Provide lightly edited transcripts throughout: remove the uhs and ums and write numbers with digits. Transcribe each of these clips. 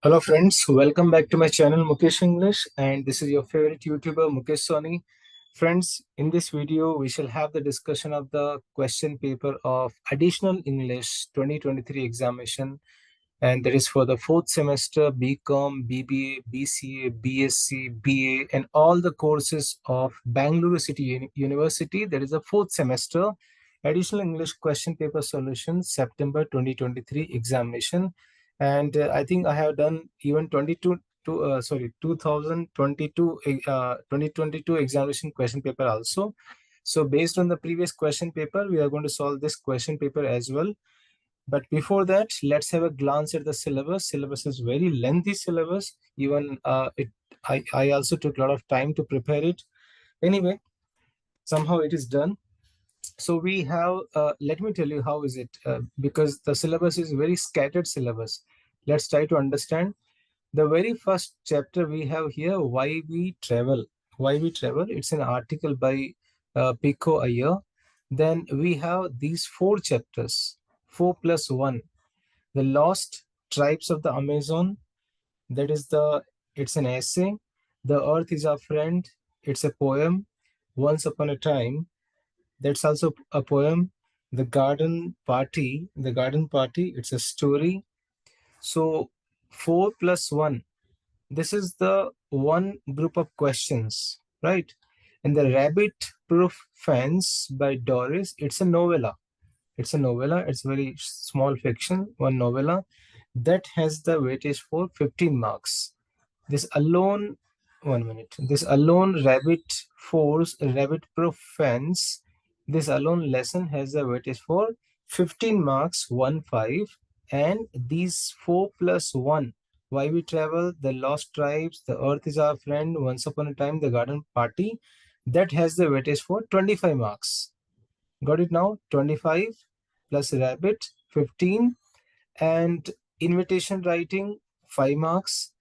Hello friends, welcome back to my channel Mukesh English, and this is your favorite YouTuber Mukesh Soni. Friends, in this video we shall have the discussion of the question paper of Additional English 2023 examination, and that is for the fourth semester BCom, BBA, BCA, BSc, BA and all the courses of Bangalore City University. That is the fourth semester Additional English question paper solution September 2023 examination. And I think I have done even 2022 2022 examination question paper also. So based on the previous question paper, we are going to solve this question paper as well. But before that, let's have a glance at the syllabus. Syllabus is very lengthy syllabus. Even I also took a lot of time to prepare it. Anyway, somehow it is done. So we have, let me tell you how is it, because the syllabus is very scattered syllabus. Let's try to understand. The very first chapter we have here, Why We Travel. Why We Travel, it's an article by Pico Iyer. Then we have these four chapters, 4+1. The Lost Tribes of the Amazon, that is it's an essay. The Earth is Our Friend, it's a poem. Once Upon a Time, that's also a poem. The Garden Party, it's a story. So 4+1, this is the one group of questions, right? And the Rabbit Proof Fence by Doris, it's a novella. It's a novella. It's very small fiction, one novella that has the weightage for 15 marks. This alone, 1 minute. This alone rabbit proof fence. This alone lesson has the weightage for 15 marks, 1 5. And these 4+1, Why We Travel, The Lost Tribes, The Earth is Our Friend, Once Upon a Time, The Garden Party, that has the weightage for 25 marks. Got it now? 25 plus rabbit, 15. And invitation writing, 5 marks.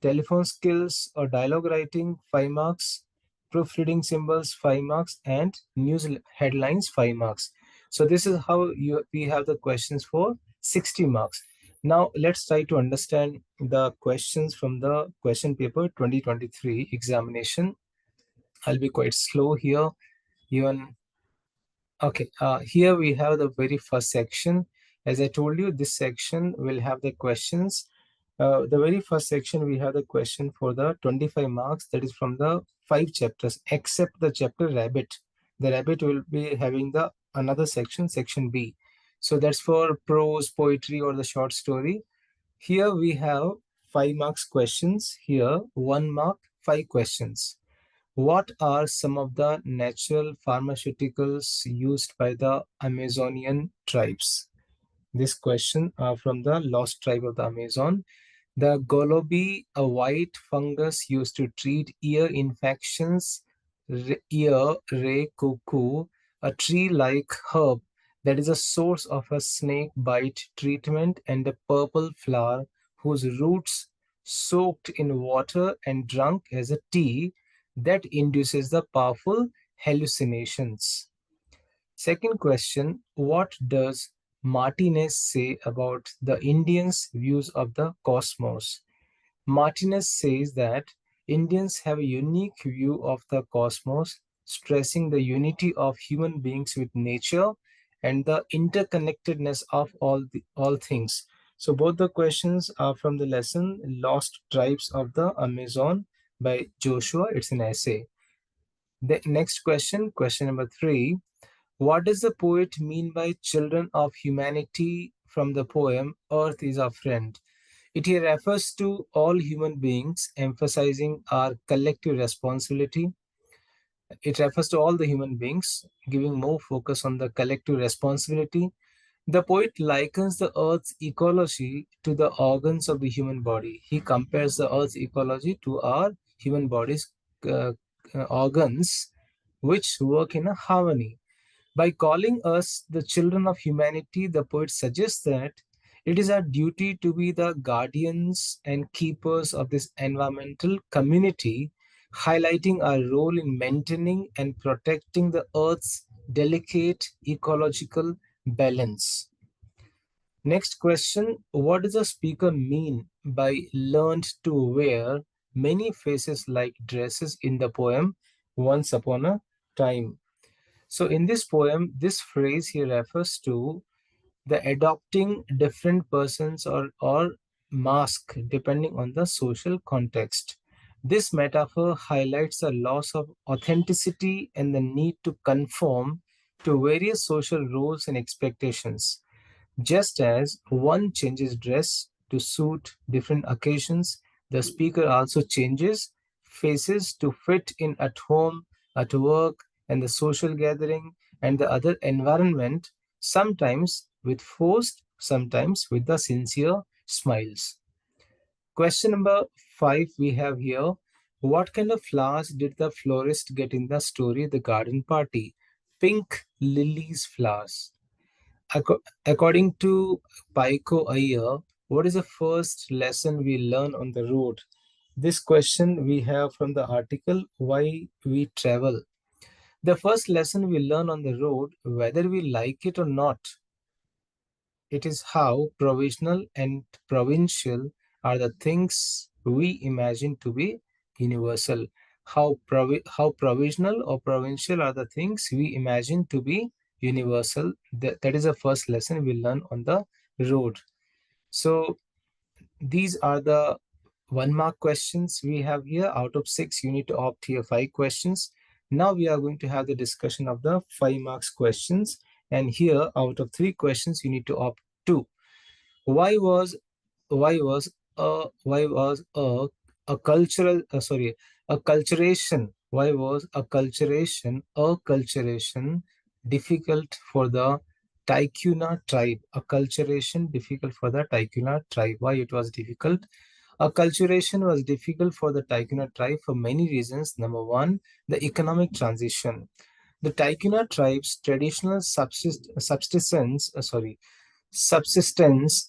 Telephone skills or dialogue writing, 5 marks. Proofreading symbols, 5 marks. And news headlines, 5 marks. So this is how we have the questions for 60 marks. Now let's try to understand the questions from the question paper 2023 examination. I'll be quite slow here. Even Okay, here we have the very first section. As I told you, this section will have the questions. The very first section, we have the question for the 25 marks, that is from the 5 chapters, except the chapter Rabbit. The Rabbit will be having the another section, section B. So that's for prose, poetry, or the short story. Here we have 5 marks questions. Here, 1 mark, 5 questions. What are some of the natural pharmaceuticals used by the Amazonian tribes? This question from the lost tribe of the Amazon. The golobi, a white fungus used to treat ear infections. Ear re cuckoo, a tree-like herb that is a source of a snake bite treatment, and a purple flower whose roots soaked in water and drunk as a tea that induces the powerful hallucinations. Second question, what does Martinez say about the Indians' views of the cosmos? Martinez says that Indians have a unique view of the cosmos, stressing the unity of human beings with nature and the interconnectedness of all things. So both the questions are from the lesson Lost Tribes of the Amazon by Joshua. It's an essay. The next question, question number 3. What does the poet mean by children of humanity from the poem Earth is Our Friend? It here refers to all human beings, emphasizing our collective responsibility. It refers to all the human beings, giving more focus on the collective responsibility. The poet likens the Earth's ecology to the organs of the human body. He compares the Earth's ecology to our human body's organs, which work in a harmony. By calling us the children of humanity, the poet suggests that it is our duty to be the guardians and keepers of this environmental community, highlighting our role in maintaining and protecting the Earth's delicate ecological balance. Next question, what does the speaker mean by learned to wear many faces like dresses in the poem Once Upon a Time? So in this poem, this phrase here refers to the adopting different persons or mask depending on the social context. This metaphor highlights the loss of authenticity and the need to conform to various social roles and expectations. Just as one changes dress to suit different occasions, the speaker also changes faces to fit in at home, at work, and the social gathering and the other environment, sometimes with forced, sometimes with the sincere smiles. Question number 5 we have here. What kind of flowers did the florist get in the story The Garden Party? Pink lilies flowers. According to Paiko Iyer, what is the first lesson we learn on the road? This question we have from the article Why We Travel. The first lesson we learn on the road, whether we like it or not, it is how provisional and provincial are the things we imagine to be universal. How provisional or provincial are the things we imagine to be universal. That is the first lesson we learn on the road. So these are the 1 mark questions we have here. Out of 6, you need to opt here 5 questions. Now we are going to have the discussion of the 5 marks questions. And here, out of 3 questions, you need to opt 2. Why was why was a cultural acculturation? Why was acculturation difficult for the Taikuna tribe? Acculturation difficult for the Taikuna tribe. Why it was difficult? Acculturation was difficult for the Taikuna tribe for many reasons. Number 1, the economic transition. The Taikuna tribe's traditional subsistence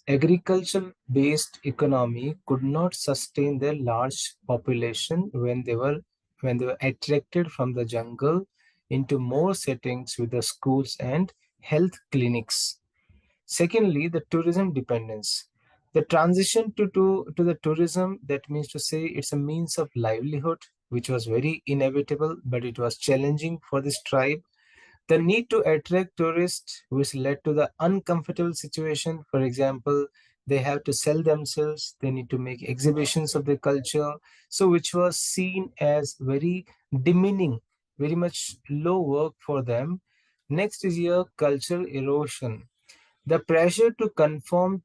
agriculture-based economy could not sustain their large population when they were attracted from the jungle into more settings with the schools and health clinics. Secondly, the tourism dependence. The transition to the tourism, that means to say it's a means of livelihood, which was very inevitable, but it was challenging for this tribe. The need to attract tourists, which led to the uncomfortable situation. For example, they have to sell themselves, they need to make exhibitions of their culture, so which was seen as very demeaning, very much low work for them. Next is here cultural erosion. The pressure to conform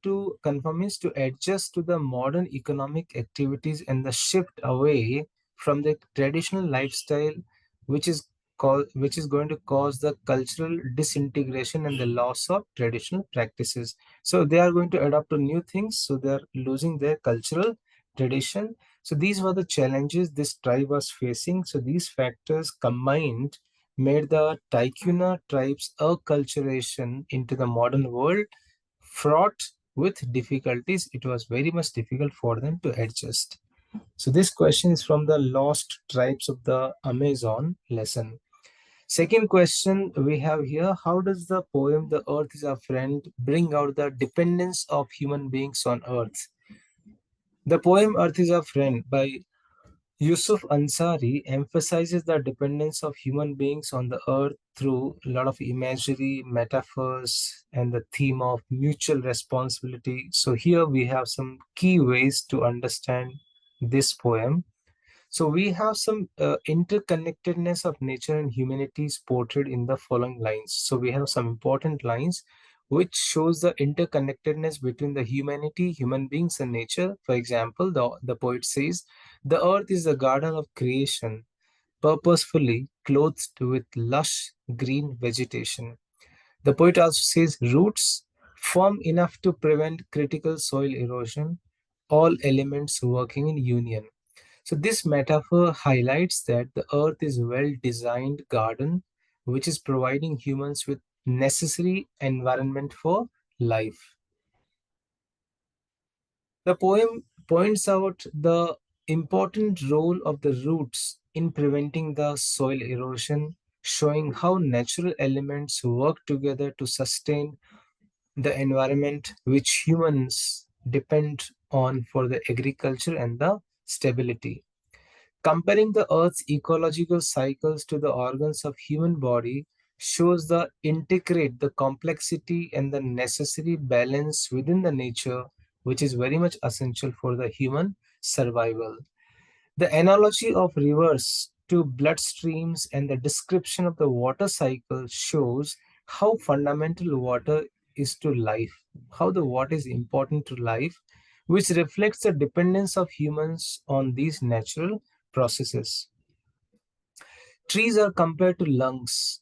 is to adjust to the modern economic activities and the shift away from the traditional lifestyle, which is which is going to cause the cultural disintegration and the loss of traditional practices. So they are going to adapt to new things, so they are losing their cultural tradition. So these were the challenges this tribe was facing. So these factors combined made the Taikuna tribe's acculturation into the modern world fraught with difficulties. It was very much difficult for them to adjust. So this question is from the Lost Tribes of the Amazon lesson. Second question we have here, how does the poem The Earth is Our Friend bring out the dependence of human beings on Earth? The poem Earth is Our Friend by Yusuf Ansari emphasizes the dependence of human beings on the earth through a lot of imagery, metaphors, and the theme of mutual responsibility. So, here we have some key ways to understand this poem. So, we have some interconnectedness of nature and humanity is portrayed in the following lines. So, we have some important lines which shows the interconnectedness between the humanity, human beings, and nature. For example, the poet says, the earth is the garden of creation, purposefully clothed with lush green vegetation. The poet also says roots firm enough to prevent critical soil erosion, all elements working in union. So this metaphor highlights that the earth is a well-designed garden which is providing humans with necessary environment for life. The poem points out the important role of the roots in preventing the soil erosion, showing how natural elements work together to sustain the environment which humans depend on for the agriculture and the stability. Comparing the Earth's ecological cycles to the organs of human body shows the integrate the complexity and the necessary balance within the nature, which is very much essential for the human survival. The analogy of rivers to bloodstreams and the description of the water cycle shows how fundamental water is to life, how the water is important to life, which reflects the dependence of humans on these natural processes. Trees are compared to lungs,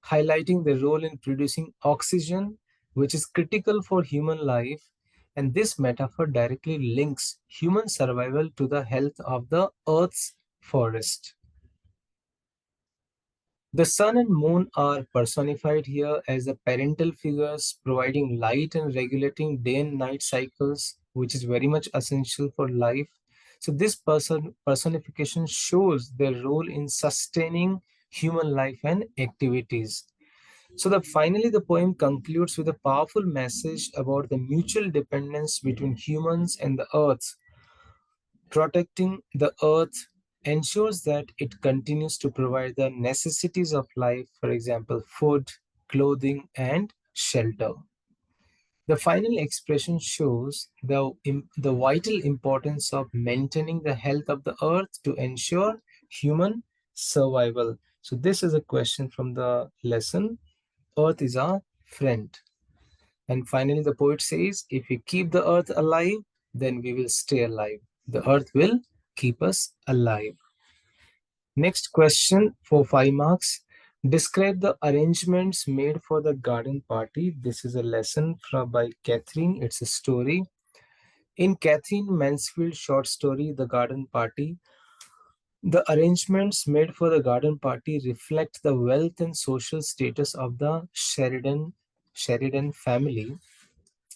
highlighting their role in producing oxygen, which is critical for human life. And this metaphor directly links human survival to the health of the Earth's forest. The sun and moon are personified here as the parental figures providing light and regulating day and night cycles, which is very much essential for life. So this personification shows their role in sustaining human life and activities. So finally the poem concludes with a powerful message about the mutual dependence between humans and the earth. Protecting the earth ensures that it continues to provide the necessities of life, for example, food, clothing, and shelter. The final expression shows the vital importance of maintaining the health of the earth to ensure human survival. So, this is a question from the lesson. Earth is our friend. And finally, the poet says, if we keep the earth alive, then we will stay alive. The earth will keep us alive. Next question for 5 marks. Describe the arrangements made for the garden party. This is a lesson by Catherine. It's a story. In Catherine Mansfield's short story, The Garden Party, the arrangements made for the garden party reflect the wealth and social status of the Sheridan family.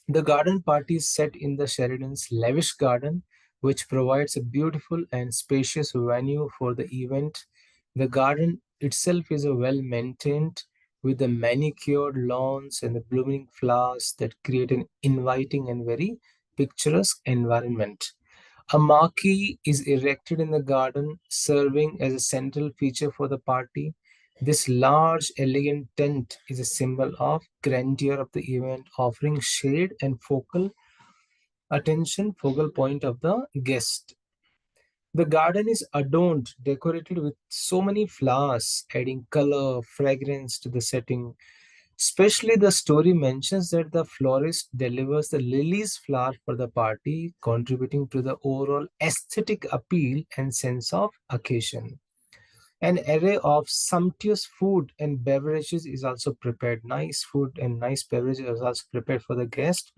The garden party is set in the Sheridan's lavish garden, which provides a beautiful and spacious venue for the event. The garden itself is a well maintained with the manicured lawns and the blooming flowers that create an inviting and very picturesque environment. A marquee is erected in the garden, serving as a central feature for the party. This large, elegant tent is a symbol of grandeur of the event, offering shade and focal point of the guest. The garden is adorned, decorated with so many flowers, adding color, fragrance to the setting. Especially the story mentions that the florist delivers the lilies flower for the party, contributing to the overall aesthetic appeal and sense of occasion. An array of sumptuous food and beverages is also prepared. Nice food and nice beverages is also prepared for the guest.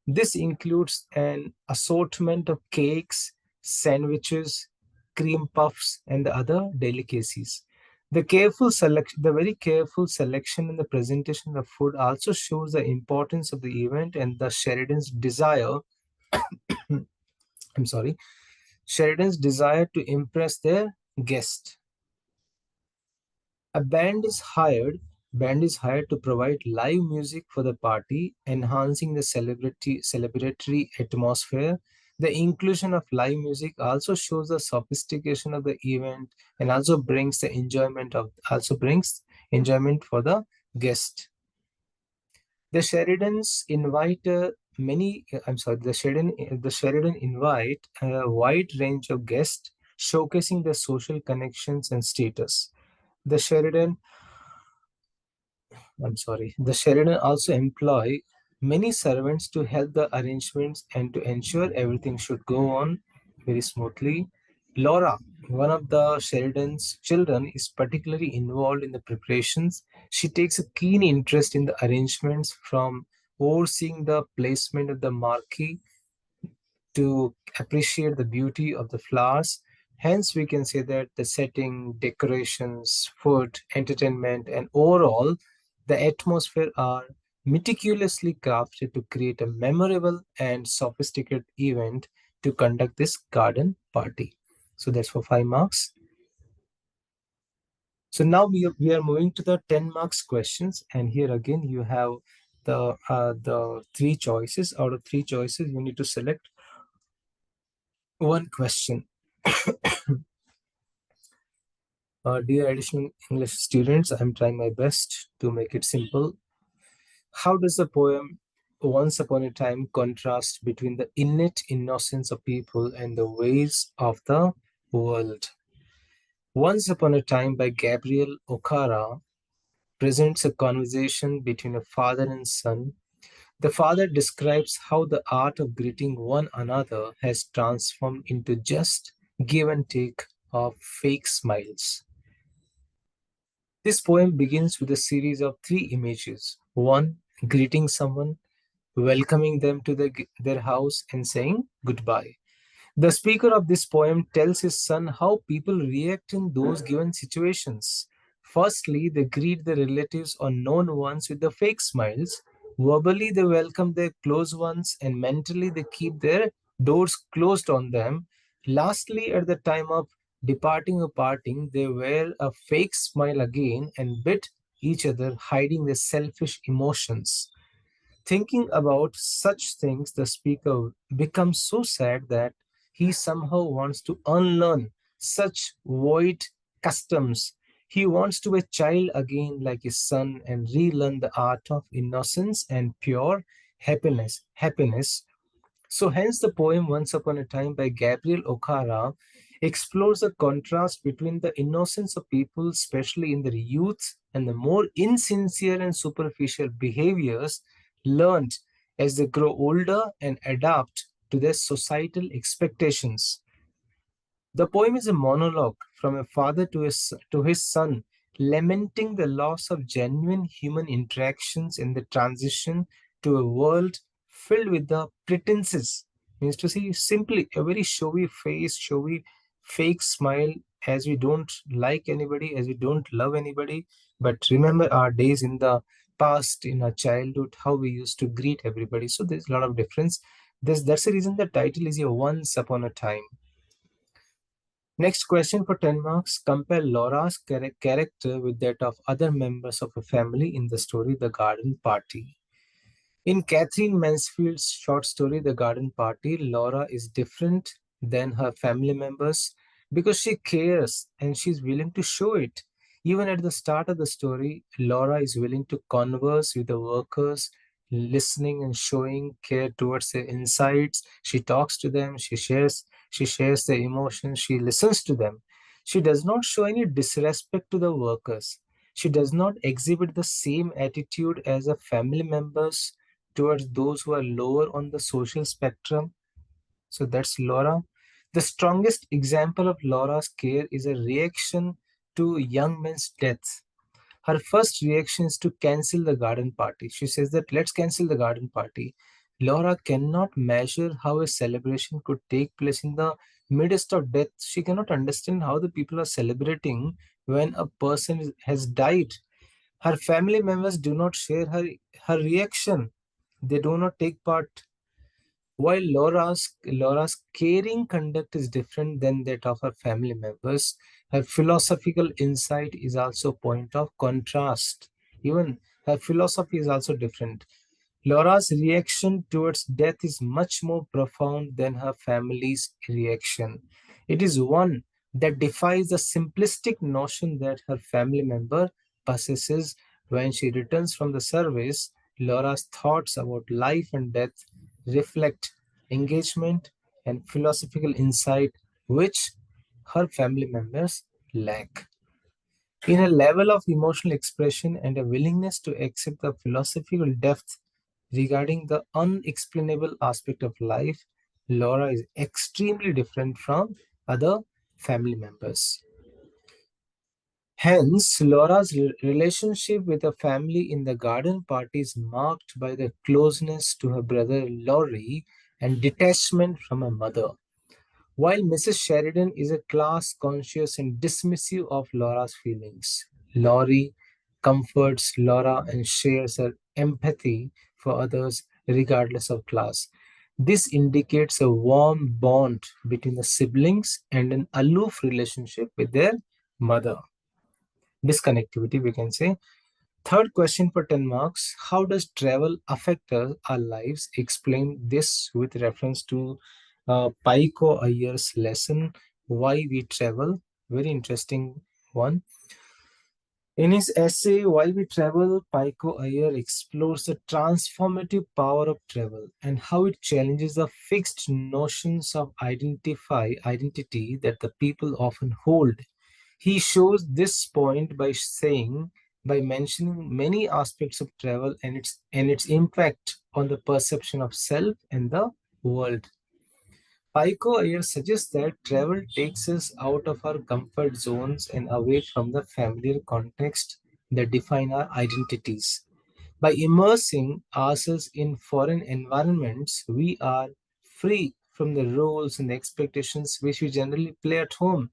This includes an assortment of cakes, sandwiches, cream puffs, and the other delicacies. The very careful selection and the presentation of food also shows the importance of the event and the Sheridan's desire. I'm sorry, Sheridan's desire to impress their guest. A band is hired to provide live music for the party, enhancing the celebratory atmosphere. The inclusion of live music also shows the sophistication of the event and also brings enjoyment for the guest. The Sheridans invite many. I'm sorry. The Sheridan invite a wide range of guests, showcasing their social connections and status. The Sheridan The Sheridan also employ many servants to help the arrangements and to ensure everything should go on very smoothly. Laura, one of the Sheridan's children, is particularly involved in the preparations. She takes a keen interest in the arrangements, from overseeing the placement of the marquee to appreciate the beauty of the flowers. Hence, we can say that the setting, decorations, food, entertainment, and overall, the atmosphere are meticulously crafted to create a memorable and sophisticated event to conduct this garden party. So that's for 5 marks. So now we are moving to the 10 marks questions. And here again, you have the three choices. Out of three choices, you need to select one question. Dear additional English students, I'm trying my best to make it simple. How does the poem Once Upon a Time contrast between the innate innocence of people and the ways of the world? Once Upon a Time by Gabriel Okara presents a conversation between a father and son. The father describes how the art of greeting one another has transformed into just give and take of fake smiles. This poem begins with a series of three images. One, greeting someone, welcoming them to their house, and saying goodbye. The speaker of this poem tells his son how people react in those given situations. Firstly, they greet their relatives or known ones with the fake smiles. Verbally, they welcome their close ones, and mentally, they keep their doors closed on them. Lastly, at the time of departing or parting, they wear a fake smile again and bid each other, hiding their selfish emotions. Thinking about such things, the speaker becomes so sad that he somehow wants to unlearn such void customs. He wants to be a child again like his son and relearn the art of innocence and pure happiness. So, hence, the poem Once Upon a Time by Gabriel Okara explores the contrast between the innocence of people, especially in their youth, and the more insincere and superficial behaviors learned as they grow older and adapt to their societal expectations. The poem is a monologue from a father to his son, lamenting the loss of genuine human interactions in the transition to a world filled with the pretenses. Means to see simply a very showy face, showy fake smile, as we don't like anybody, as we don't love anybody. But remember our days in the past, in our childhood, how we used to greet everybody. So there's a lot of difference. That's the reason the title is a Once Upon a Time. Next question for 10 marks. Compare Laura's character with that of other members of a family in the story The Garden Party. In Catherine Mansfield's short story, The Garden Party, Laura is different than her family members because she cares and she's willing to show it. Even at the start of the story, Laura is willing to converse with the workers, listening and showing care towards their insights. She talks to them, she shares their emotions, she listens to them. She does not show any disrespect to the workers. She does not exhibit the same attitude as her family members towards those who are lower on the social spectrum. So that's Laura. The strongest example of Laura's care is a reaction to young men's death. Her first reaction is to cancel the garden party. She says that let's cancel the garden party. Laura cannot measure how a celebration could take place in the midst of death. She cannot understand how the people are celebrating when a person has died. Her family members do not share her reaction. They do not take part. While Laura's caring conduct is different than that of her family members, her philosophical insight is also a point of contrast. Even her philosophy is also different. Laura's reaction towards death is much more profound than her family's reaction. It is one that defies the simplistic notion that her family member possesses. When she returns from the service, Laura's thoughts about life and death reflect engagement and philosophical insight which her family members lack. In a level of emotional expression and a willingness to accept the philosophical depth regarding the unexplainable aspect of life, Laura is extremely different from other family members. Hence, Laura's relationship with her family in the garden party is marked by the closeness to her brother Laurie and detachment from her mother. While Mrs. Sheridan is a class conscious and dismissive of Laura's feelings, Laurie comforts Laura and shares her empathy for others regardless of class. This indicates a warm bond between the siblings and an aloof relationship with their mother. Disconnectivity, we can say. Third question for 10 marks. How does travel affect our lives? Explain this with reference to Paiko Iyer's lesson, Why We Travel. Very interesting one. In his essay, Why We Travel, Paiko Iyer explores the transformative power of travel and how it challenges the fixed notions of identity that the people often hold. He shows this point by mentioning many aspects of travel and its impact on the perception of self and the world. Paiko here suggests that travel takes us out of our comfort zones and away from the familiar context that define our identities. By immersing ourselves in foreign environments, we are free from the roles and expectations which we generally play at home.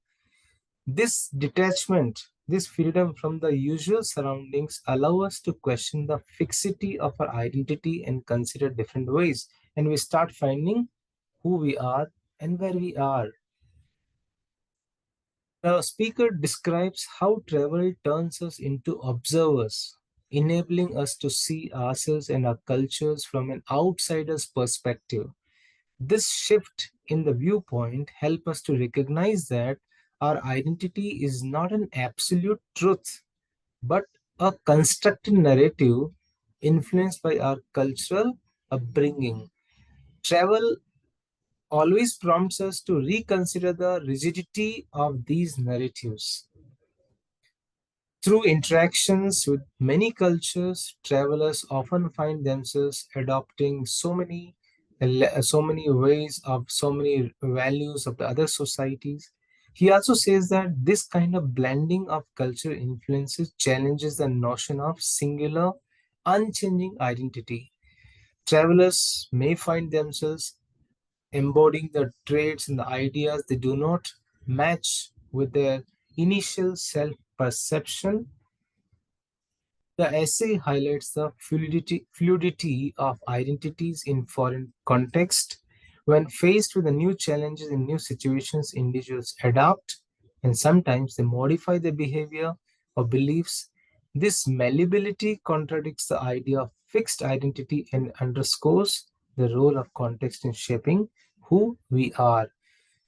This detachment, this freedom from the usual surroundings allow us to question the fixity of our identity and consider different ways. And we start finding who we are and where we are. The speaker describes how travel turns us into observers, enabling us to see ourselves and our cultures from an outsider's perspective. This shift in the viewpoint helps us to recognize that our identity is not an absolute truth, but a constructed narrative influenced by our cultural upbringing. Travel always prompts us to reconsider the rigidity of these narratives. Through interactions with many cultures, travelers often find themselves adopting so many ways of so many values of the other societies. He also says that this kind of blending of cultural influences challenges the notion of singular, unchanging identity. Travelers may find themselves embodying the traits and the ideas they do not match with their initial self perception. The essay highlights the fluidity of identities in foreign context. When faced with the new challenges in new situations, individuals adapt and sometimes they modify their behavior or beliefs. This malleability contradicts the idea of fixed identity and underscores the role of context in shaping who we are.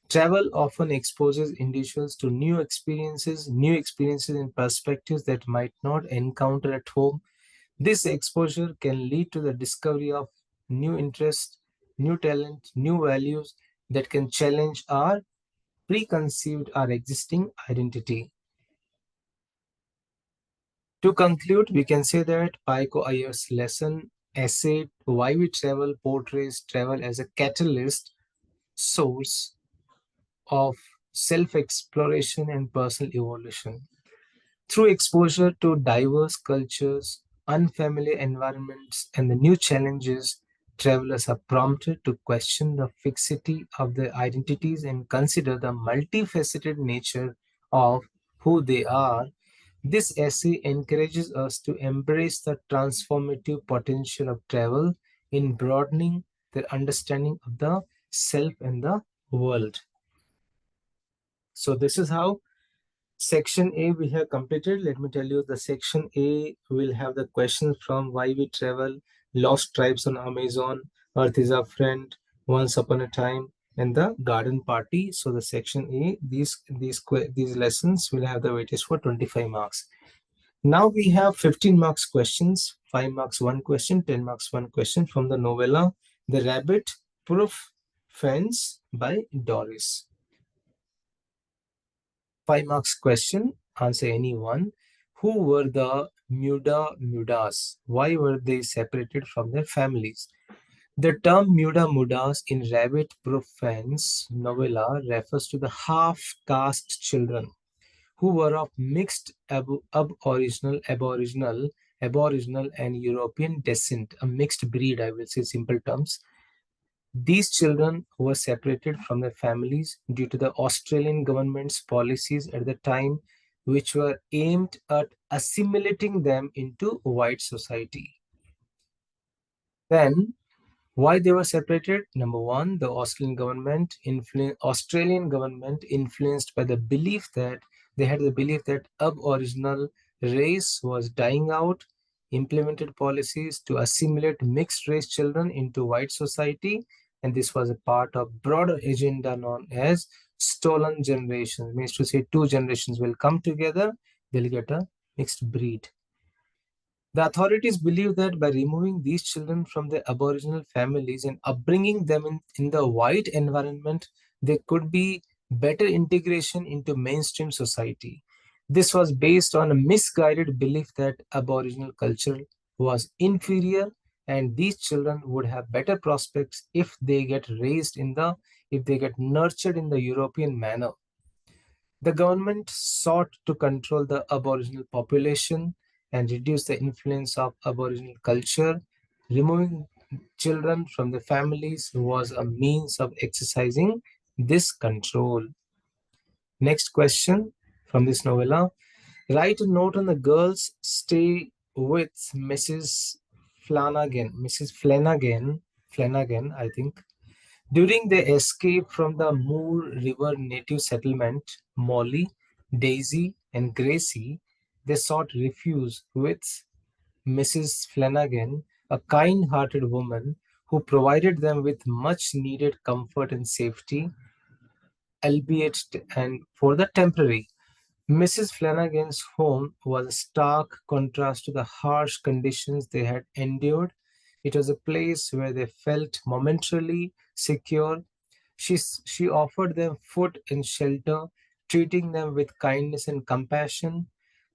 Travel often exposes individuals to new experiences and perspectives that might not encounter at home. This exposure can lead to the discovery of new interests, new talent, new values that can challenge our existing identity. To conclude, we can say that Paiko Iyer's lesson essay Why We Travel portrays travel as a catalyst source of self exploration and personal evolution. Through exposure to diverse cultures, unfamiliar environments, and the new challenges, travelers are prompted to question the fixity of their identities and consider the multifaceted nature of who they are. This essay encourages us to embrace the transformative potential of travel in broadening their understanding of the self and the world. So, this is how Section A we have completed. Let me tell you the Section A will have the questions from Why We Travel, Lost Tribes on Amazon, Earth is Our Friend, Once Upon a Time, and the Garden Party. So the Section A, these lessons will have the weightage for 25 marks. Now we have 15 marks questions, 5 marks one question, 10 marks one question from the novella The Rabbit Proof Fence by Doris. 5 marks question, answer any one. Who were the Mudas? Why were they separated from their families? The term Mudas in Rabbit Proof Fence novella refers to the half-caste children who were of mixed Aboriginal and European descent, a mixed breed, I will say simple terms. These children were separated from their families due to the Australian government's policies at the time, which were aimed at assimilating them into white society. Then, why they were separated? Number one, the Australian government influenced by the belief that they had the belief that Aboriginal race was dying out, implemented policies to assimilate mixed race children into white society, and this was a part of broader agenda known as stolen generations. Means to say two generations will come together, they'll get a mixed breed. The authorities believe that by removing these children from their Aboriginal families and upbringing them in the white environment, there could be better integration into mainstream society. This was based on a misguided belief that Aboriginal culture was inferior and these children would have better prospects if they get nurtured in the European manner. The government sought to control the Aboriginal population and reduce the influence of Aboriginal culture. Removing children from the families was a means of exercising this control. Next question from this novella. Write a note on the girls stay with Mrs. Flanagan, I think. During their escape from the Moore River native settlement, Molly, Daisy, and Gracie, they sought refuge with Mrs. Flanagan, a kind-hearted woman who provided them with much-needed comfort and safety, albeit and for the temporary. Mrs. Flanagan's home was a stark contrast to the harsh conditions they had endured. It was a place where they felt momentarily secure. She offered them food and shelter, treating them with kindness and compassion.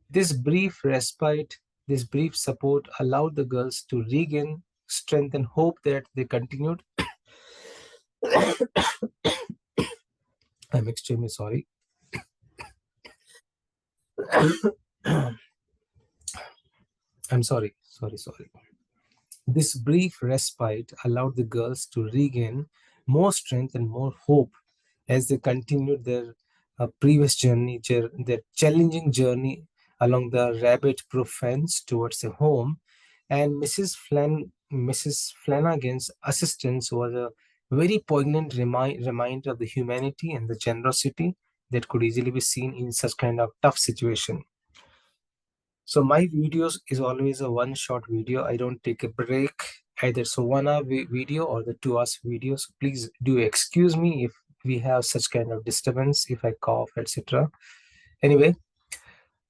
This brief respite, this brief support allowed the girls to regain strength and hope that they continued. I'm extremely sorry. I'm sorry. This brief respite allowed the girls to regain more strength and more hope as they continued their previous journey, their challenging journey along the rabbit-proof fence towards the home. And Mrs. Flanagan's assistance was a very poignant reminder of the humanity and the generosity that could easily be seen in such kind of tough situation. So my videos is always a one shot video. I don't take a break either. So 1 hour video or the 2 hours video. So please do excuse me if we have such kind of disturbance, if I cough, etc. Anyway,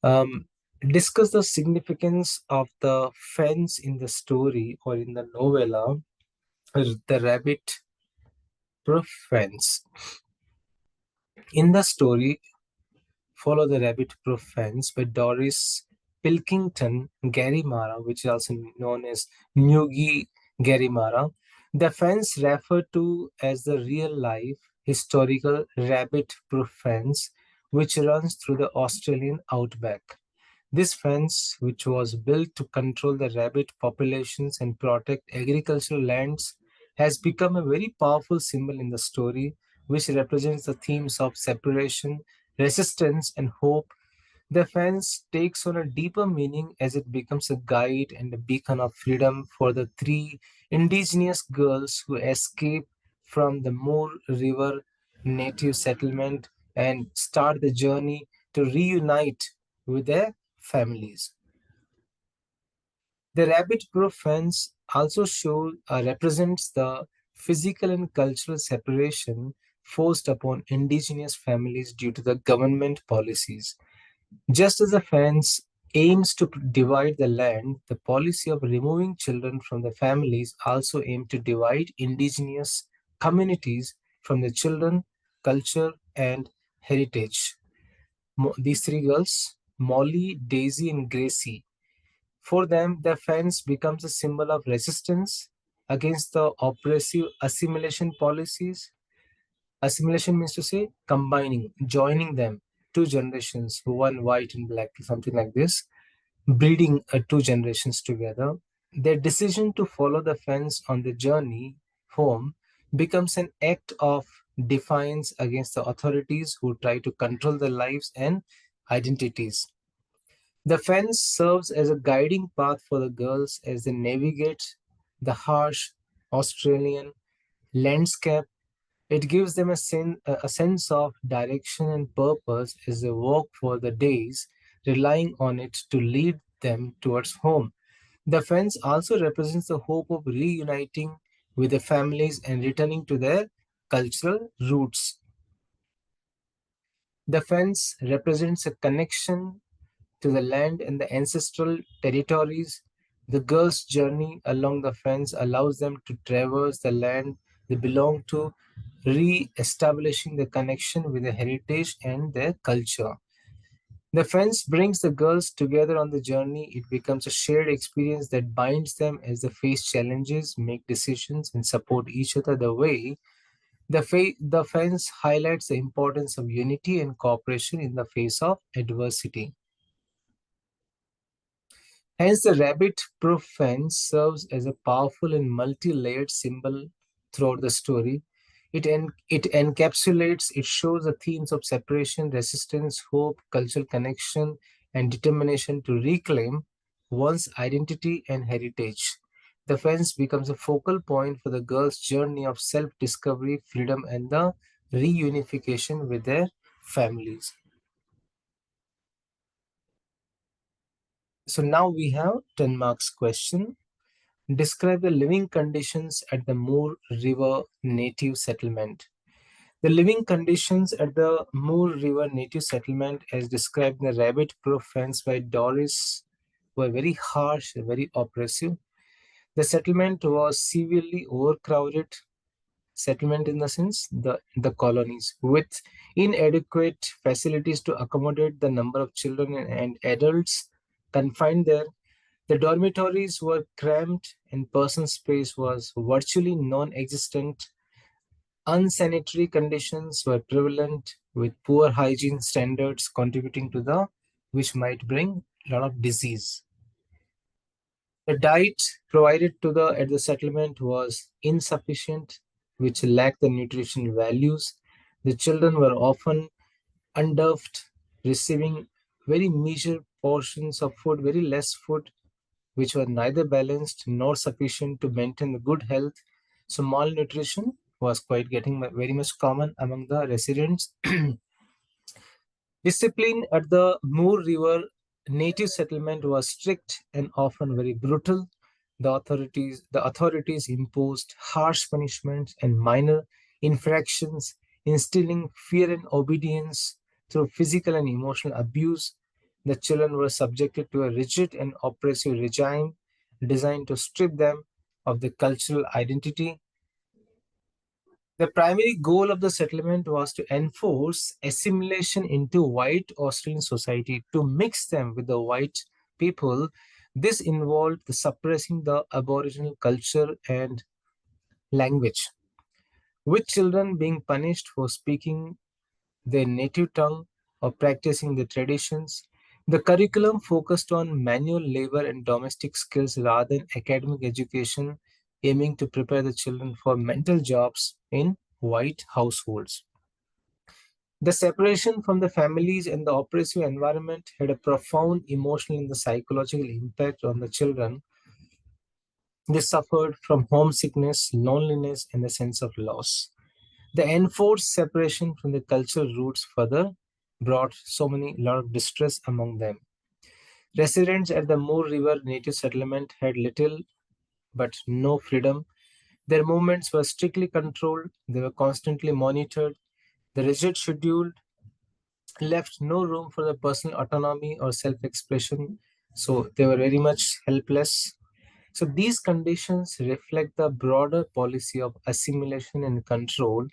um, discuss the significance of the fence in the story or in the novella, the rabbit proof fence. In the story, Follow the Rabbit Proof Fence by Doris Pilkington Garimara, which is also known as Nugi Garimara. The fence referred to as the real-life historical rabbit proof fence, which runs through the Australian outback. This fence, which was built to control the rabbit populations and protect agricultural lands, has become a very powerful symbol in the story, which represents the themes of separation, resistance, and hope. The fence takes on a deeper meaning as it becomes a guide and a beacon of freedom for the three indigenous girls who escape from the Moore River native settlement and start the journey to reunite with their families. The rabbit-proof fence also represents the physical and cultural separation forced upon indigenous families due to the government policies. Just as the fence aims to divide the land, the policy of removing children from the families also aimed to divide indigenous communities from the children, culture, and heritage. These three girls, Molly, Daisy, and Gracie, for them, the fence becomes a symbol of resistance against the oppressive assimilation policies. Assimilation means to say combining, joining them, two generations, one white and black, something like this, breeding two generations together. Their decision to follow the fence on the journey home becomes an act of defiance against the authorities who try to control their lives and identities. The fence serves as a guiding path for the girls as they navigate the harsh Australian landscape. It gives them a sense of direction and purpose as they walk for the days relying on it to lead them towards home. The fence also represents the hope of reuniting with their families and returning to their cultural roots. The fence represents a connection to the land and the ancestral territories. The girls' journey along the fence allows them to traverse the land they belong to, re-establishing the connection with their heritage and their culture. The fence brings the girls together on the journey. It becomes a shared experience that binds them as they face challenges, make decisions, and support each other. The way the fence highlights the importance of unity and cooperation in the face of adversity. Hence, the rabbit-proof fence serves as a powerful and multi-layered symbol throughout the story. It encapsulates, it shows the themes of separation, resistance, hope, cultural connection, and determination to reclaim one's identity and heritage. The fence becomes a focal point for the girls' journey of self-discovery, freedom, and the reunification with their families. So now we have 10 marks question. Describe the living conditions at the Moor River native settlement. The living conditions at the Moor River native settlement, as described in the rabbit-proof fence by Doris, were very harsh and very oppressive. The settlement was severely overcrowded. Settlement in the sense the colonies with inadequate facilities to accommodate the number of children and adults confined there. The dormitories were cramped and person space was virtually non-existent. Unsanitary conditions were prevalent with poor hygiene standards contributing to the which might bring a lot of disease. The diet provided to the at the settlement was insufficient, which lacked the nutrition values. The children were often undernourished, receiving very meager portions of food, very less food, which were neither balanced nor sufficient to maintain the good health. So malnutrition was quite getting very much common among the residents. Discipline at the Moor River native settlement was strict and often very brutal. The authorities imposed harsh punishments and minor infractions, instilling fear and obedience through physical and emotional abuse. The children were subjected to a rigid and oppressive regime designed to strip them of their cultural identity. The primary goal of the settlement was to enforce assimilation into white Australian society, to mix them with the white people. This involved the suppressing the Aboriginal culture and language, with children being punished for speaking their native tongue or practicing the traditions. The curriculum focused on manual labor and domestic skills rather than academic education, aiming to prepare the children for mental jobs in white households. The separation from the families and the oppressive environment had a profound emotional and the psychological impact on the children. They suffered from homesickness, loneliness, and a sense of loss. The enforced separation from the cultural roots further brought lot of distress among them. Residents at the Moor River native settlement had little but no freedom. Their movements were strictly controlled, they were constantly monitored. The rigid schedule left no room for the personal autonomy or self-expression, so they were very much helpless. So these conditions reflect the broader policy of assimilation and control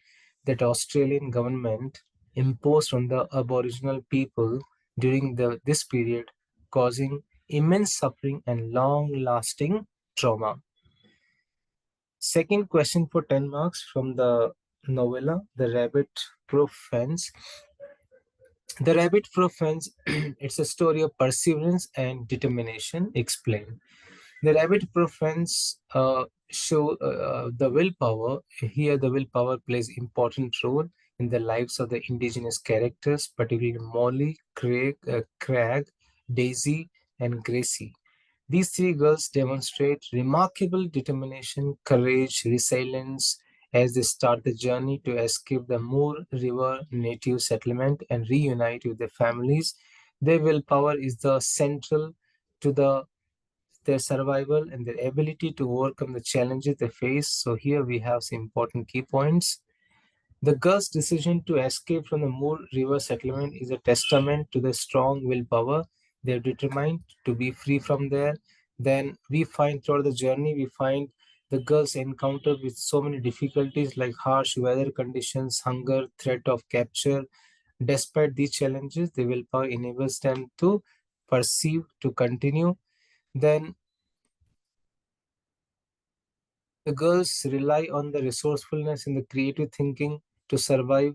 that Australian government imposed on the Aboriginal people during this period, causing immense suffering and long-lasting trauma. Second question for 10 marks from the novella, The Rabbit Proof Fence. The Rabbit Proof Fence, it's a story of perseverance and determination. Explain. The rabbit-proof fence show the willpower. Here, the willpower plays important role in the lives of the indigenous characters, particularly Molly, Crag, Daisy, and Gracie. These three girls demonstrate remarkable determination, courage, resilience as they start the journey to escape the Moor River native settlement and reunite with their families. Their willpower is the central to their survival and their ability to overcome the challenges they face. So here we have some important key points. The girl's decision to escape from the Moor River settlement is a testament to the strong willpower. They're determined to be free from there. Then we find throughout the journey, we find the girls encounter with so many difficulties like harsh weather conditions, hunger, threat of capture. Despite these challenges, the willpower enables them to perceive, to continue. Then the girls rely on the resourcefulness and the creative thinking to survive,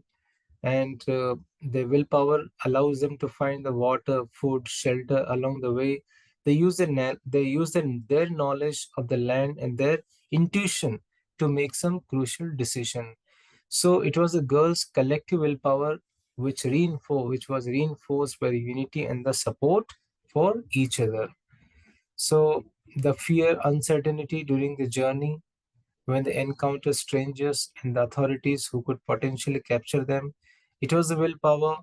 and their willpower allows them to find the water, food, shelter along the way. They use their knowledge of the land and their intuition to make some crucial decision. So it was the girls' collective willpower which was reinforced by the unity and the support for each other. So the fear, uncertainty during the journey, when they encounter strangers and the authorities who could potentially capture them, it was the willpower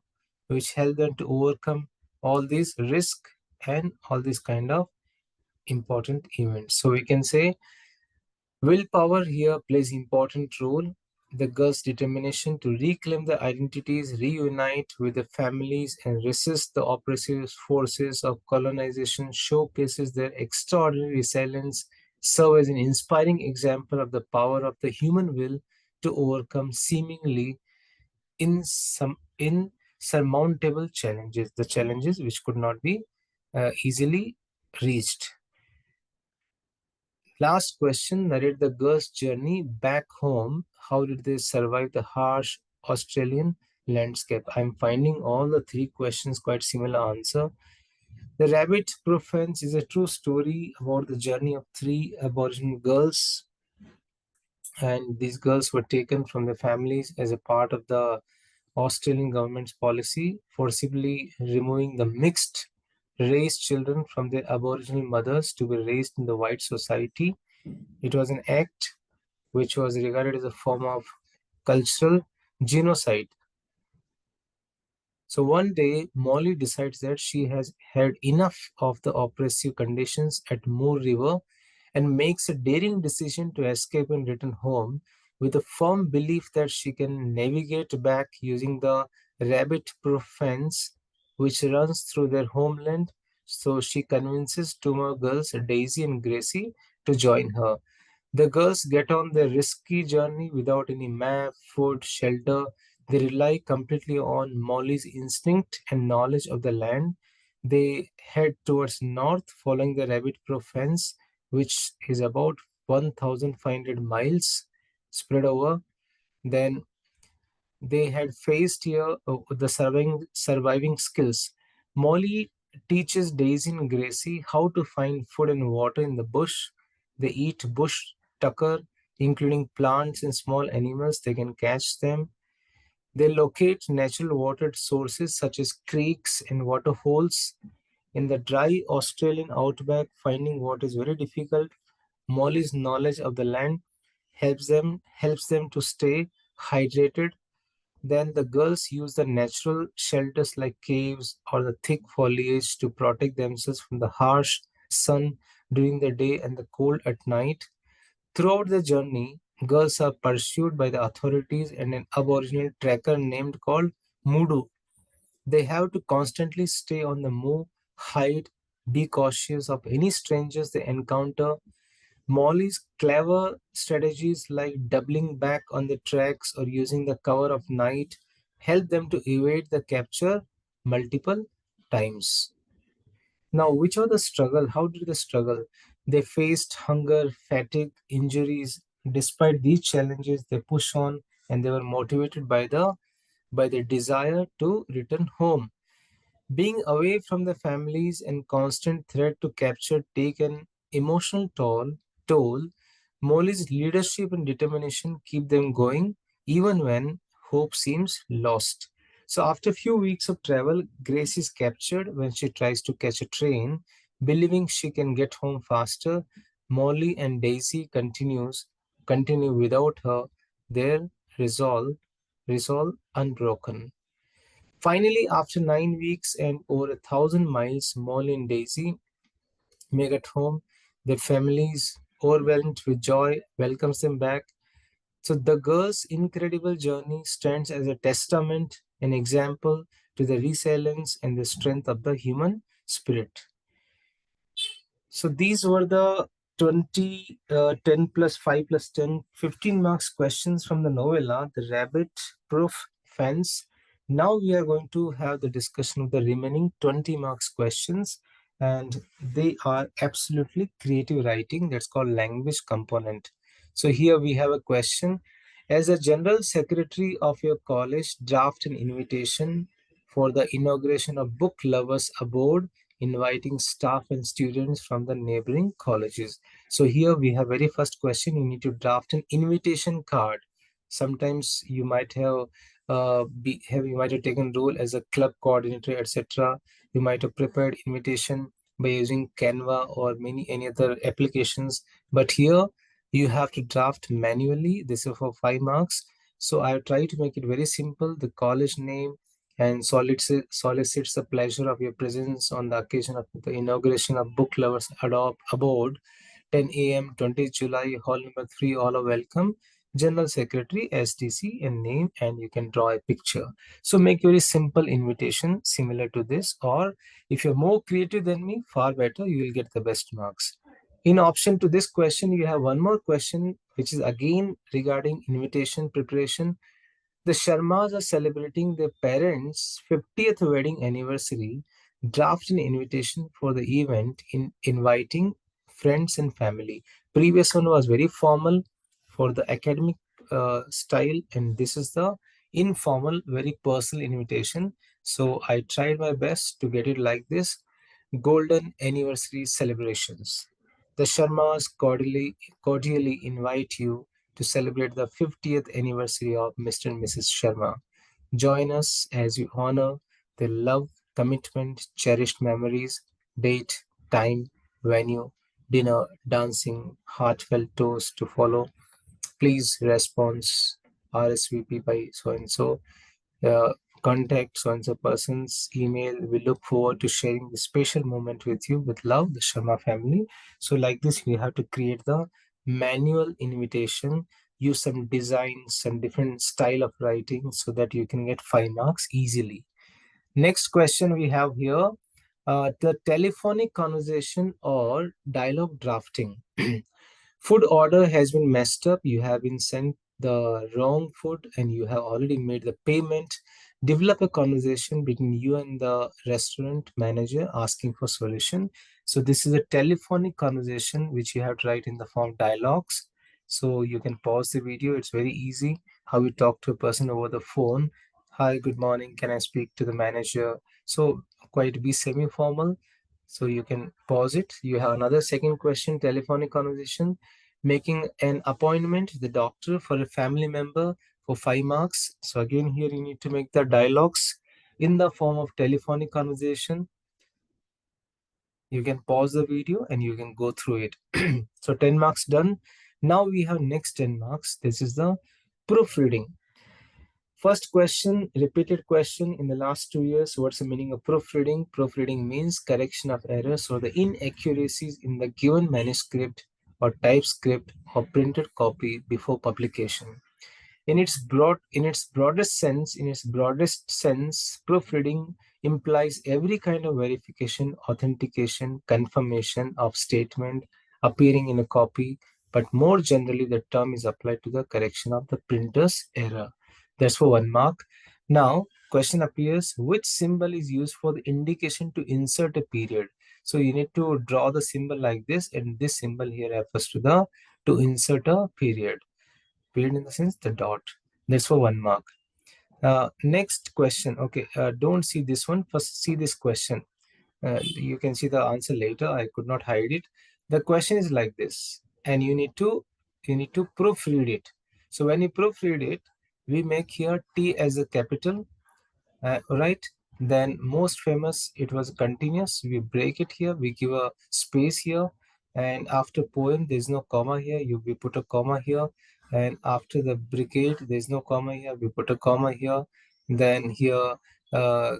which helped them to overcome all these risks and all these kind of important events. So we can say willpower here plays important role. The girls' determination to reclaim their identities, reunite with their families, and resist the oppressive forces of colonization showcases their extraordinary resilience, serve as an inspiring example of the power of the human will to overcome seemingly insurmountable challenges, the challenges which could not be easily reached. Last question, narrate the girls' journey back home. How did they survive the harsh Australian landscape? I'm finding all the three questions quite similar answer. The rabbit proof fence is a true story about the journey of three Aboriginal girls, and these girls were taken from their families as a part of the Australian government's policy, forcibly removing the mixed race children from their Aboriginal mothers to be raised in the white society. It was an act which was regarded as a form of cultural genocide. So one day, Molly decides that she has had enough of the oppressive conditions at Moor River and makes a daring decision to escape and return home with a firm belief that she can navigate back using the rabbit-proof fence which runs through their homeland. So she convinces two more girls, Daisy and Gracie, to join her. The girls get on their risky journey without any map, food, shelter. They rely completely on Molly's instinct and knowledge of the land. They head towards north, following the rabbit-proof fence, which is about 1,500 miles spread over. Then they had faced here the surviving skills. Molly teaches Daisy and Gracie how to find food and water in the bush. They eat bush tucker, including plants and small animals. They can catch them. They locate natural water sources such as creeks and waterholes. In the dry Australian outback, finding water is very difficult. Molly's knowledge of the land helps them to stay hydrated. Then the girls use the natural shelters like caves or the thick foliage to protect themselves from the harsh sun during the day and the cold at night. Throughout the journey, girls are pursued by the authorities and an Aboriginal tracker named called Mudu. They have to constantly stay on the move, hide, be cautious of any strangers they encounter. Molly's clever strategies like doubling back on the tracks or using the cover of night help them to evade the capture multiple times. Now, which are the struggle? How did they struggle? They faced hunger, fatigue, injuries. Despite these challenges, they push on and they were motivated by the desire to return home. Being away from the families and constant threat to capture take an emotional toll. Molly's leadership and determination keep them going even when hope seems lost. So after a few weeks of travel, Grace is captured when she tries to catch a train, believing she can get home faster. Molly and Daisy continue without her, their resolve unbroken. Finally, after 9 weeks and over 1,000 miles, Molly and Daisy make it home. Their families, overwhelmed with joy, welcomes them back. So the girl's incredible journey stands as a testament, an example to the resilience and the strength of the human spirit. So these were the 20, 10 plus 5 plus 10, 15 marks questions from the novella, The Rabbit Proof Fence. Now we are going to have the discussion of the remaining 20 marks questions, and they are absolutely creative writing. That's called language component. So here we have a question. As a general secretary of your college, draft an invitation for the inauguration of Book Lovers Abroad, inviting staff and students from the neighboring colleges. So here we have very first question. You need to draft an invitation card. Sometimes you might have you might have taken role as a club coordinator, etc. You might have prepared invitation by using Canva or any other applications. But here you have to draft manually. This is for 5 marks. So I try to make it very simple. The college name, and solicits the pleasure of your presence on the occasion of the inauguration of Book Lovers Abroad, 10 a.m., 20th July, hall number 3, all are welcome. General Secretary, SDC, and name, and you can draw a picture. So make very simple invitation similar to this, or if you're more creative than me, far better, you will get the best marks. In option to this question, you have one more question, which is again regarding invitation preparation. The Sharmas are celebrating their parents' 50th wedding anniversary. Draft an invitation for the event in inviting friends and family. Previous one was very formal for the academic style, and this is the informal, very personal invitation. So I tried my best to get it like this. Golden anniversary celebrations. The Sharmas cordially invite you to celebrate the 50th anniversary of Mr. and Mrs. Sharma. Join us as we honor their love, commitment, cherished memories, date, time, venue, dinner, dancing, heartfelt toast to follow. Please response RSVP by so and so. Uh, Contact so and so person's email. We look forward to sharing this special moment with you. With love, the Sharma family. So like this, we have to create the manual invitation, use some designs, some different style of writing so that you can get 5 marks easily. Next question we have here, the telephonic conversation or dialogue drafting. Food order has been messed up. You have been sent the wrong food and you have already made the payment. Develop a conversation between you and the restaurant manager asking for solution. So this is a telephonic conversation which you have to write in the form dialogues. So you can pause the video. It's very easy how you talk to a person over the phone. Hi, good morning. Can I speak to the manager? So quite be semi-formal. So you can pause it. You have another second question, telephonic conversation, making an appointment with the doctor for a family member for 5 marks. So again, here you need to make the dialogues in the form of telephonic conversation. You can pause the video and you can go through it. So 10 marks done. Now we have next 10 marks. This is the proofreading. First question, repeated question in the last 2 years. What's the meaning of proofreading? Proofreading means correction of errors or the inaccuracies in the given manuscript or typescript or printed copy before publication. In its broadest sense, proofreading implies every kind of verification, authentication, confirmation of statement appearing in a copy, but more generally, the term is applied to the correction of the printer's error. That's for 1 mark. Now, question appears, which symbol is used for the indication to insert a period? So you need to draw the symbol like this, and this symbol here refers to the to insert a period. Period in the sense the dot. That's for 1 mark. Next question. Okay, don't see this one. First, see this question. You can see the answer later. I could not hide it. The question is like this, and you need to proofread it. So when you proofread it, we make here T as a capital, right? Then most famous, it was continuous. We break it here. We give a space here, and after poem, there's no comma here. We put a comma here, and after the brigade, there's no comma here. We put a comma here. Then here Uh,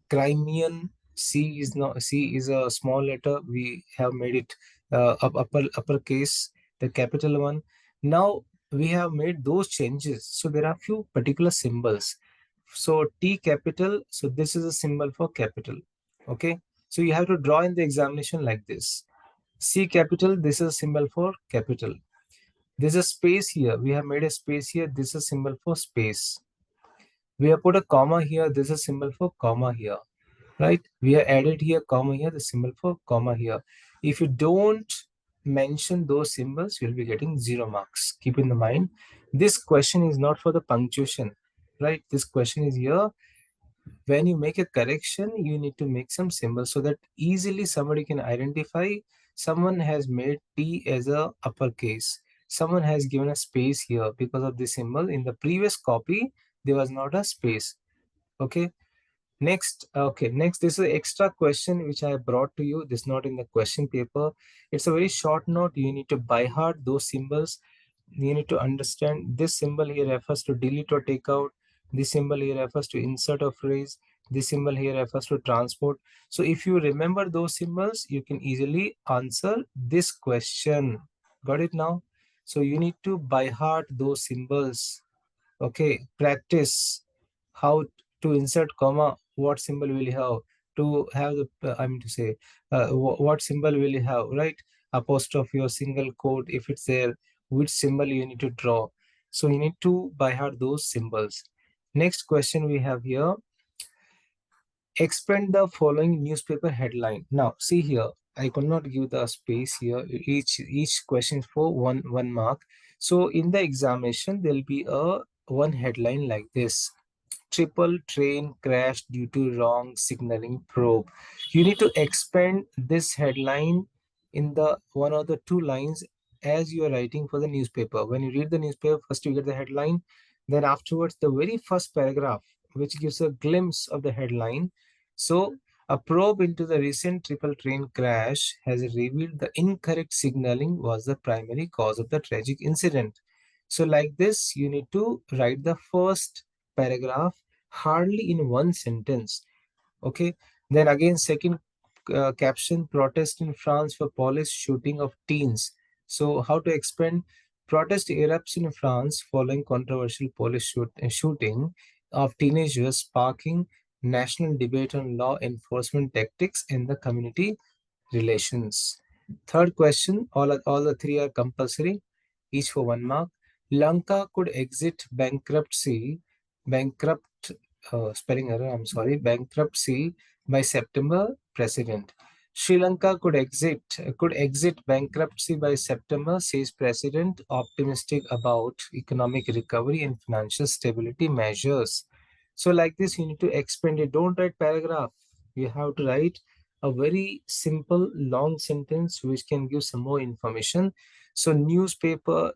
Crimean, C is a small letter. We have made it uppercase, the capital one. Now we have made those changes. So there are few particular symbols. So T capital. So this is a symbol for capital. Okay. So you have to draw in the examination like this. C capital. This is a symbol for capital. There's a space here. We have made a space here. This is a symbol for space. We have put a comma here. This is a symbol for comma here, right? We have added here comma here, the symbol for comma here. If you don't mention those symbols, you'll be getting 0 marks. Keep in the mind, this question is not for the punctuation, right? This question is here. When you make a correction, you need to make some symbols so that easily somebody can identify someone has made T as a uppercase. Someone has given a space here because of this symbol. In the previous copy, there was not a space. Okay. Next, this is an extra question which I brought to you. This is not in the question paper. It's a very short note. You need to by heart those symbols. You need to understand this symbol here refers to delete or take out. This symbol here refers to insert a phrase. This symbol here refers to transport. So if you remember those symbols, you can easily answer this question. Got it now? So you need to by heart those symbols. Okay, practice how to insert comma, what symbol will you have to have the I mean to say what symbol will you have, right? Apostrophe or single quote, if it's there, which symbol you need to draw. So you need to by heart those symbols. Next question we have here: expand the following newspaper headline. Now see here, I could not give the space here. Each question for one mark. So in the examination there'll be a one headline like this: triple train crash due to wrong signaling probe. You need to expand this headline in the one or the two lines as you are writing for the newspaper. When you read the newspaper, first you get the headline, then afterwards the very first paragraph, which gives a glimpse of the headline. So, a probe into the recent triple train crash has revealed the incorrect signaling was the primary cause of the tragic incident. So, like this, you need to write the first paragraph hardly in one sentence. Okay. Then again, second caption: protest in France for police shooting of teens. So, how to expand? Protest erupts in France following controversial police shooting of teenagers, sparking national debate on law enforcement tactics in the community relations. Third question: all the three are compulsory, each for 1 mark. Lanka could exit bankrupt, spelling error, I'm sorry, bankruptcy by September. President. Sri Lanka could exit bankruptcy by September, says President, optimistic about economic recovery and financial stability measures. So like this, you need to expand it. Don't write paragraph. You have to write a very simple long sentence which can give some more information. So newspaper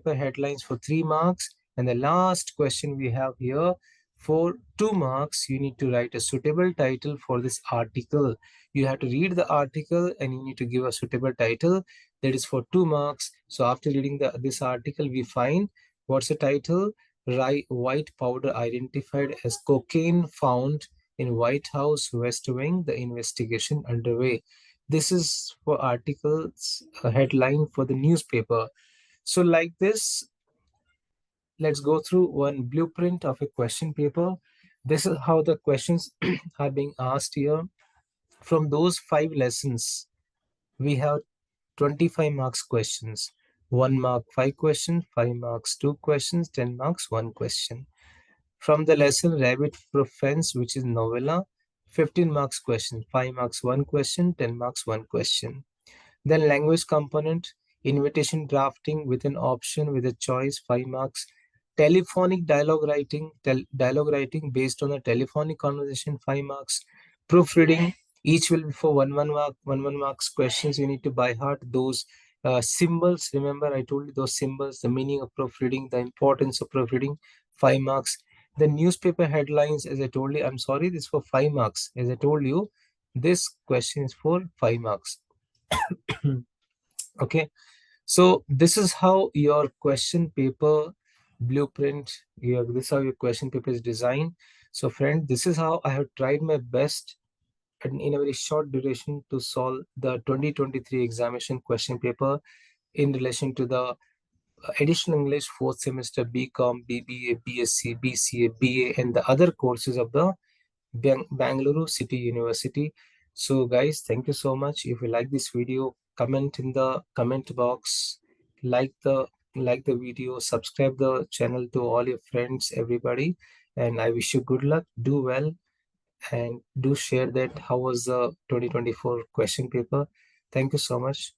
headlines for 3 marks. And the last question we have here for 2 marks, you need to write a suitable title for this article. You have to read the article and you need to give a suitable title. That is for 2 marks. So after reading this article, we find what's the title? White powder identified as cocaine found in White House West Wing, the investigation underway. This is for articles, a headline for the newspaper. So like this, let's go through one blueprint of a question paper. This is how the questions are being asked here. From those 5 lessons, we have 25 marks questions. 1 mark, 5 questions, 5 marks, 2 questions, 10 marks, 1 question. From the lesson Rabbit Proof Fence, which is novella, 15 marks question, 5 marks 1 question, 10 marks 1 question. Then language component, invitation drafting with an option with a choice, 5 marks. Telephonic dialogue writing based on a telephonic conversation, 5 marks. Proofreading, each will be for one marks questions. You need to by heart those symbols. Remember, I told you those symbols, the meaning of proofreading, the importance of proofreading, 5 marks. The newspaper headlines, as I told you, I'm sorry, this is for 5 marks. As I told you, this question is for 5 marks. Okay, so this is how your question paper blueprint, this is how your question paper is designed. So friend, this is how I have tried my best and in a very short duration to solve the 2023 examination question paper in relation to the additional English 4th semester BCom, BBA, BSc, BCA, BA and the other courses of the Bangalore City University. So guys, thank you so much. If you like this video, comment in the comment box, like the video, subscribe the channel to all your friends, everybody, and I wish you good luck. Do well and do share that how was the 2024 question paper. Thank you so much.